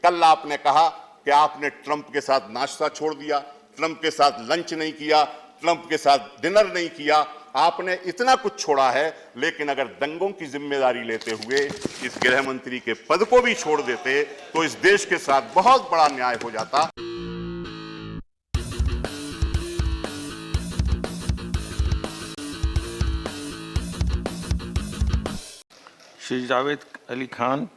कल आपने कहा कि आपने ट्रंप के साथ नाश्ता छोड़ दिया, ट्रंप के साथ लंच नहीं किया, ट्रंप के साथ डिनर नहीं किया, आपने इतना कुछ छोड़ा है। लेकिन अगर दंगों की जिम्मेदारी लेते हुए इस गृह मंत्री के पद को भी छोड़ देते तो इस देश के साथ बहुत बड़ा न्याय हो जाता। श्री जावेद अली खान।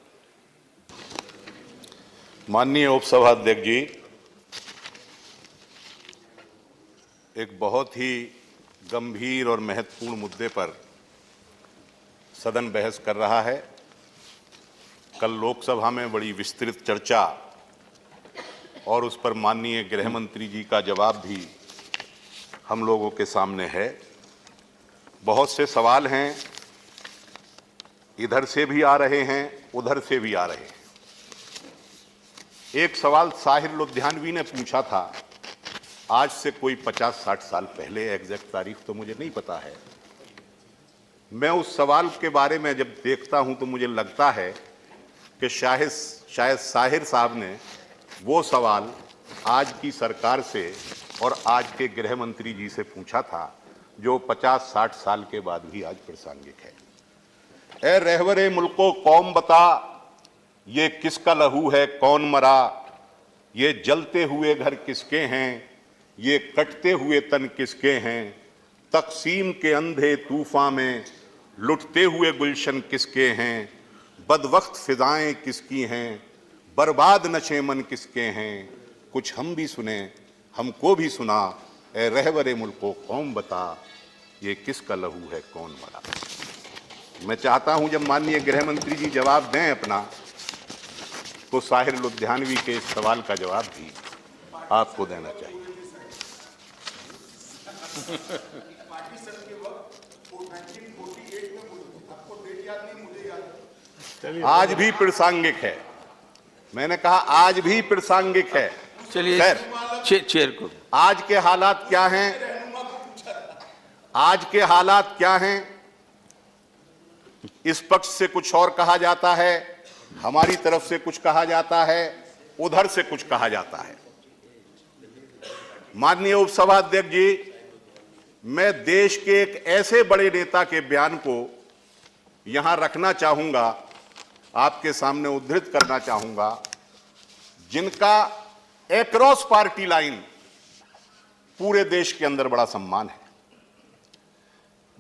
माननीय उपसभाध्यक्ष जी, एक बहुत ही गंभीर और महत्वपूर्ण मुद्दे पर सदन बहस कर रहा है। कल लोकसभा में बड़ी विस्तृत चर्चा और उस पर माननीय गृह मंत्री जी का जवाब भी हम लोगों के सामने है। बहुत से सवाल हैं, इधर से भी आ रहे हैं, उधर से भी आ रहे हैं। एक सवाल साहिर लुधियानवी ने पूछा था, आज से कोई 50-60 साल पहले, एग्जैक्ट तारीख तो मुझे नहीं पता है। मैं उस सवाल के बारे में जब देखता हूं तो मुझे लगता है कि शायद साहिर साहब ने वो सवाल आज की सरकार से और आज के गृह मंत्री जी से पूछा था, जो 50-60 साल के बाद भी आज प्रासंगिक है। ए रहबरे मुल्को कौम बता, ये किसका लहू है कौन मरा, ये जलते हुए घर किसके हैं, ये कटते हुए तन किसके हैं, तकसीम के अंधे तूफान में लुटते हुए गुलशन किसके हैं, बदवक्त फिजाएं किसकी हैं, बर्बाद नशे मन किसके हैं, कुछ हम भी सुने हमको भी सुना, ए रहबरे मुल्को कौम बता, ये किसका लहू है कौन मरा। मैं चाहता हूं जब माननीय गृह मंत्री जी जवाब दें अपना, तो साहिर लुधियानवी के इस सवाल का जवाब भी आपको देना चाहिए। आज भी प्रासंगिक है, मैंने कहा आज भी प्रासंगिक है। चलिए चेयर को। आज के हालात क्या हैं, आज के हालात क्या हैं, इस पक्ष से कुछ और कहा जाता है, हमारी तरफ से कुछ कहा जाता है, उधर से कुछ कहा जाता है। माननीय उपसभाध्यक्ष जी, मैं देश के एक ऐसे बड़े नेता के बयान को यहां रखना चाहूंगा, आपके सामने उद्धृत करना चाहूंगा, जिनका एक्रॉस पार्टी लाइन पूरे देश के अंदर बड़ा सम्मान है,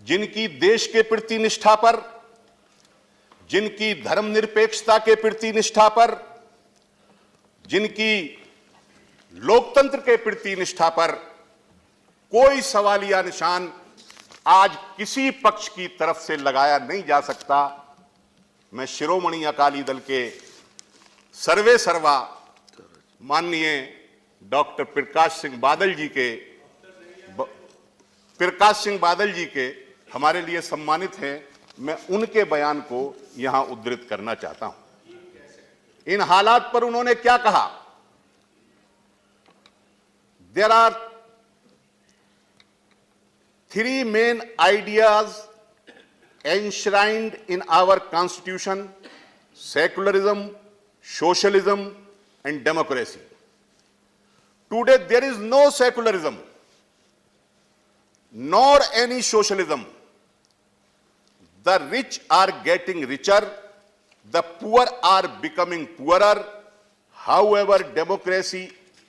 जिनकी देश के प्रति निष्ठा पर, जिनकी धर्मनिरपेक्षता के प्रति निष्ठा पर, जिनकी लोकतंत्र के प्रति निष्ठा पर कोई सवालिया निशान आज किसी पक्ष की तरफ से लगाया नहीं जा सकता। मैं शिरोमणि अकाली दल के सर्वे सर्वा माननीय डॉक्टर प्रकाश सिंह बादल जी के हमारे लिए सम्मानित हैं, मैं उनके बयान को यहां उद्धृत करना चाहता हूं। इन हालात पर उन्होंने क्या कहा? There are 3 main ideas enshrined in our constitution: secularism, socialism, and democracy. Today there is no secularism nor any socialism. The rich are getting richer, the poor are becoming poorer. However, democracy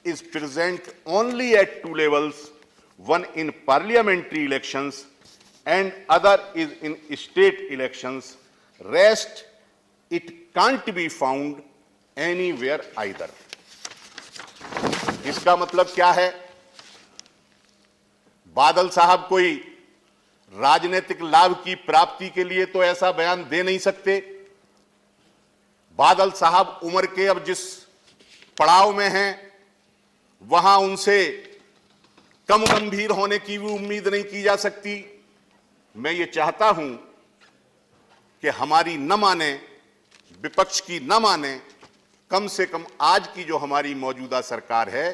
is present only at 2 levels, one in parliamentary elections and other is in state elections. Rest, it can't be found anywhere either. इसका मतलब क्या है? बादल साहब कोई राजनीतिक लाभ की प्राप्ति के लिए तो ऐसा बयान दे नहीं सकते। बादल साहब उम्र के अब जिस पड़ाव में हैं, वहां उनसे कम गंभीर होने की भी उम्मीद नहीं की जा सकती। मैं ये चाहता हूं कि हमारी न माने, विपक्ष की न माने, कम से कम आज की जो हमारी मौजूदा सरकार है,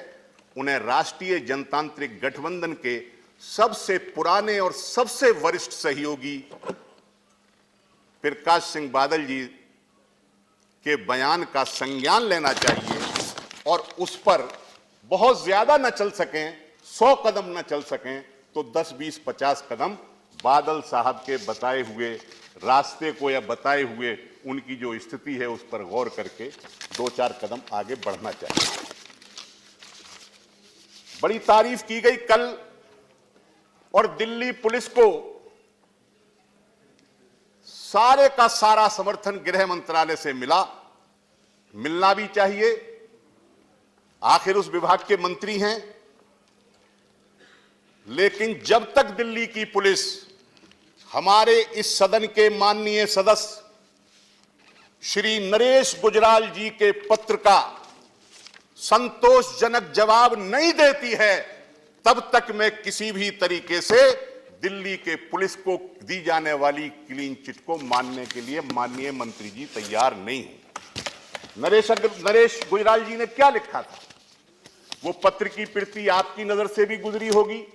उन्हें राष्ट्रीय जनतांत्रिक गठबंधन के सबसे पुराने और सबसे वरिष्ठ सहयोगी प्रकाश सिंह बादल जी के बयान का संज्ञान लेना चाहिए और उस पर बहुत ज्यादा न चल सकें, 100 कदम न चल सकें तो 10, 20, 50 कदम बादल साहब के बताए हुए रास्ते को या बताए हुए उनकी जो स्थिति है उस पर गौर करके 2-4 कदम आगे बढ़ना चाहिए। बड़ी तारीफ की गई कल, और दिल्ली पुलिस को सारे का सारा समर्थन गृह मंत्रालय से मिलना भी चाहिए। आखिर उस विभाग के मंत्री हैं। लेकिन जब तक दिल्ली की पुलिस हमारे इस सदन के माननीय सदस्य श्री नरेश गुजराल जी के पत्र का संतोषजनक जवाब नहीं देती है, तब तक मैं किसी भी तरीके से दिल्ली के पुलिस को दी जाने वाली क्लीन चिट को मानने के लिए माननीय मंत्री जी तैयार नहीं हूं। नरेश गुजराल जी ने क्या लिखा था, वो पत्र की प्रति आपकी नजर से भी गुजरी होगी,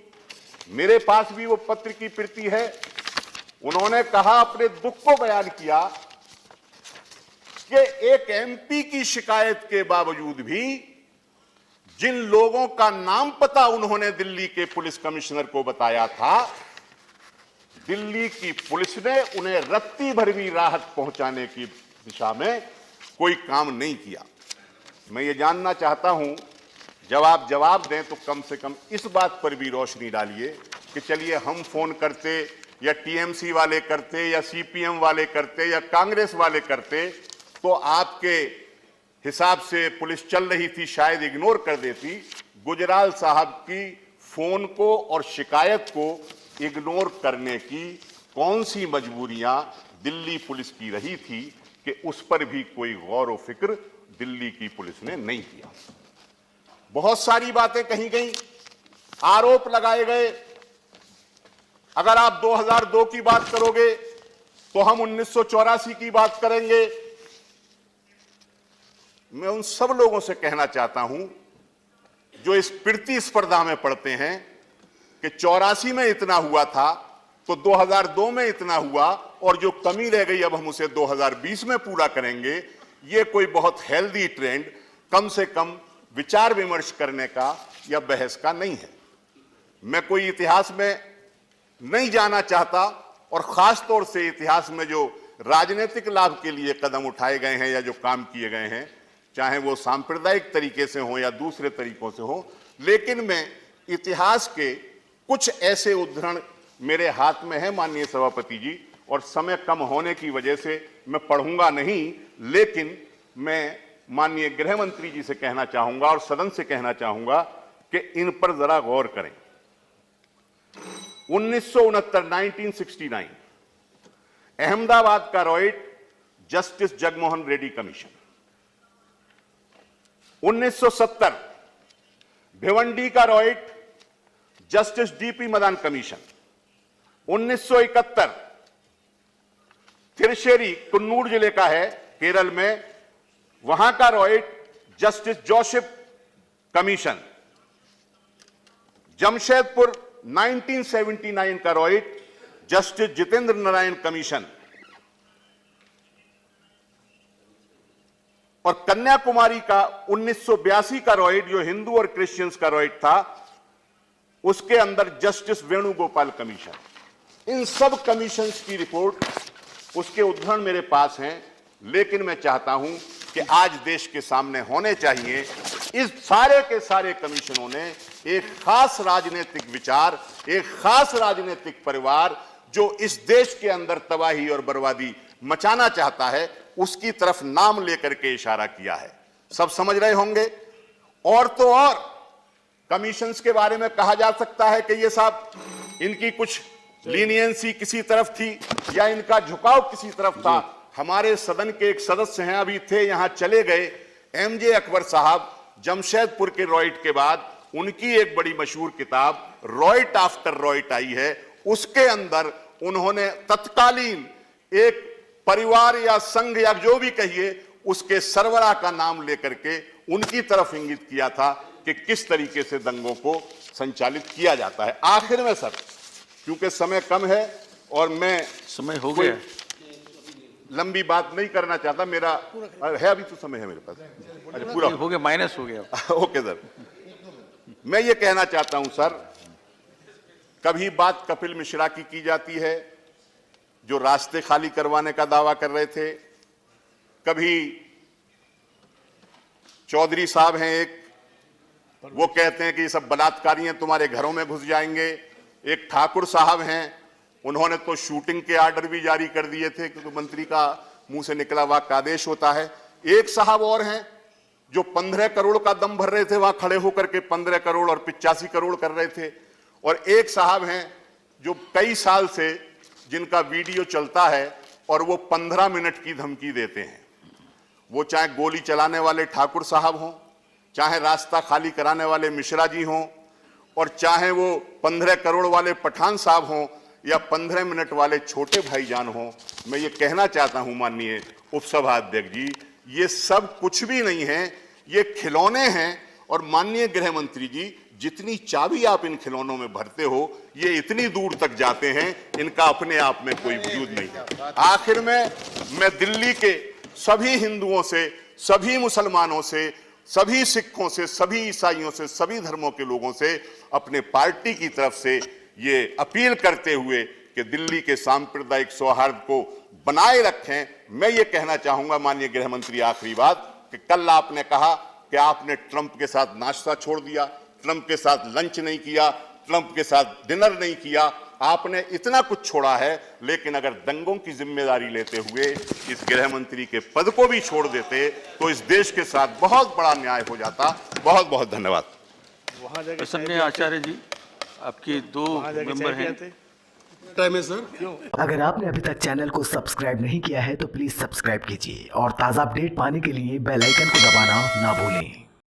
मेरे पास भी वो पत्र की प्रति है। उन्होंने कहा, अपने दुख को बयान किया कि एक एमपी की शिकायत के बावजूद भी जिन लोगों का नाम पता उन्होंने दिल्ली के पुलिस कमिश्नर को बताया था, दिल्ली की पुलिस ने उन्हें रत्ती भर भी राहत पहुंचाने की दिशा में कोई काम नहीं किया। मैं ये जानना चाहता हूं, जब आप जवाब दें तो कम से कम इस बात पर भी रोशनी डालिए कि चलिए हम फोन करते या टीएमसी वाले करते या सीपीएम वाले करते या कांग्रेस वाले करते तो आपके हिसाब से पुलिस चल रही थी, शायद इग्नोर कर देती। गुजराल साहब की फोन को और शिकायत को इग्नोर करने की कौन सी मजबूरियां दिल्ली पुलिस की रही थी कि उस पर भी कोई गौर व फिक्र दिल्ली की पुलिस ने नहीं किया। बहुत सारी बातें कही गई, आरोप लगाए गए। अगर आप 2002 की बात करोगे तो हम 1984 की बात करेंगे। मैं उन सब लोगों से कहना चाहता हूं जो इस प्रतिस्पर्धा में पड़ते हैं कि 84 में इतना हुआ था तो 2002 में इतना हुआ और जो कमी रह गई अब हम उसे 2020 में पूरा करेंगे। ये कोई बहुत हेल्दी ट्रेंड कम से कम विचार विमर्श करने का या बहस का नहीं है। मैं कोई इतिहास में नहीं जाना चाहता और खास तौर से इतिहास में जो राजनीतिक लाभ के लिए कदम उठाए गए हैं या जो काम किए गए हैं, चाहे वो सांप्रदायिक तरीके से हो या दूसरे तरीकों से हो, लेकिन मैं इतिहास के कुछ ऐसे उद्धरण मेरे हाथ में है माननीय सभापति जी, और समय कम होने की वजह से मैं पढ़ूंगा नहीं, लेकिन मैं माननीय गृह मंत्री जी से कहना चाहूंगा और सदन से कहना चाहूंगा कि इन पर जरा गौर करें। 1969 अहमदाबाद का riot justice Jagmohan Reddy commission. 1970 Bhiwandi का riot justice DP Madan commission. 1971 थिरशेरी कुन्नूर जिले का है केरल में, वहां का riot justice Joseph commission. Jamshedpur 1979 का riot justice Jitendra Narayan commission. और कन्याकुमारी का 1982 का रॉयट जो हिंदू और क्रिश्चियंस का रॉयट था, उसके अंदर जस्टिस वेणुगोपाल कमीशन। इन सब कमीशंस की रिपोर्ट, उसके उद्धरण मेरे पास हैं, लेकिन मैं चाहता हूं कि आज देश के सामने होने चाहिए। इस सारे के सारे कमीशनों ने एक खास राजनीतिक विचार, एक खास राजनीतिक परिवार जो इस देश के अंदर तबाही और बर्बादी मचाना चाहता है, उसकी तरफ नाम लेकर के इशारा किया है। सब समझ रहे होंगे। और तो और कमीशंस के बारे में कहा जा सकता है कि ये साहब इनकी कुछ लीनियंसी किसी तरफ थी या इनका झुकाव किसी तरफ था। हमारे सदन के एक सदस्य हैं, अभी थे, यहां चले गए, एमजे अकबर साहब, जमशेदपुर के रॉयट के बाद उनकी एक बड़ी मशहूर किताब रॉयट आफ्टर रॉयट आई है। उसके अंदर उन्होंने तत्कालीन एक परिवार या संघ या जो भी कहिए उसके सरबराह का नाम लेकर के उनकी तरफ इंगित किया था कि किस तरीके से दंगों को संचालित किया जाता है। आखिर में सर, क्योंकि समय कम है और मैं समय हो गया, लंबी बात नहीं करना चाहता, मेरा है अभी तो समय है मेरे पास। अच्छा पूरा हो गया, माइनस हो गया। ओके सर, मैं ये कहना चाहता हूं सर, कभी बात कपिल मिश्रा की जाती है जो रास्ते खाली करवाने का दावा कर रहे थे, कभी चौधरी साहब हैं एक, वो कहते हैं कि ये सब बलात्कारी हैं, तुम्हारे घरों में घुस जाएंगे। एक ठाकुर साहब हैं, उन्होंने तो शूटिंग के आर्डर भी जारी कर दिए थे क्योंकि मंत्री का मुंह से निकला वाक्य आदेश होता है। एक साहब और हैं जो 15 करोड़ का दम भर रहे थे, वहां खड़े होकर के 15 करोड़ और 85 करोड़ कर रहे थे। और एक साहब हैं जो कई साल से जिनका वीडियो चलता है और वो 15 मिनट की धमकी देते हैं। वो चाहे गोली चलाने वाले ठाकुर साहब हों, चाहे रास्ता खाली कराने वाले मिश्रा जी हों, और चाहे वो 15 करोड़ वाले पठान साहब हों या 15 मिनट वाले छोटे भाईजान हों, मैं ये कहना चाहता हूं माननीय उपसभा अध्यक्ष जी, ये सब कुछ भी नहीं है, ये खिलौने हैं। और माननीय गृह मंत्री जी, जितनी चाबी आप इन खिलौनों में भरते हो, ये इतनी दूर तक जाते हैं, इनका अपने आप में कोई वजूद नहीं है। आखिर में मैं दिल्ली के सभी हिंदुओं से, सभी मुसलमानों से, सभी सिखों से, सभी ईसाइयों से, सभी धर्मों के लोगों से अपने पार्टी की तरफ से ये अपील करते हुए कि दिल्ली के सांप्रदायिक सौहार्द को बनाए रखें, मैं ये कहना चाहूंगा माननीय गृह मंत्री, आखिरी बात, कि कल आपने कहा कि आपने ट्रंप के साथ नाश्ता छोड़ दिया, ट्रंप के साथ लंच नहीं किया, ट्रंप के साथ डिनर नहीं किया, आपने इतना कुछ छोड़ा है। लेकिन अगर दंगों की जिम्मेदारी लेते हुए इस गृह मंत्री के पद को भी छोड़ देते तो इस देश के साथ बहुत बड़ा न्याय हो जाता। बहुत बहुत धन्यवाद। प्रसन्न आचार्य जी, आपके 2 मेंबर हैं। टाइम है सर। अगर आपने अभी तक चैनल को सब्सक्राइब नहीं किया है तो प्लीज सब्सक्राइब कीजिए और ताज़ा अपडेट पाने के लिए बेल आइकन को दबाना ना भूलें।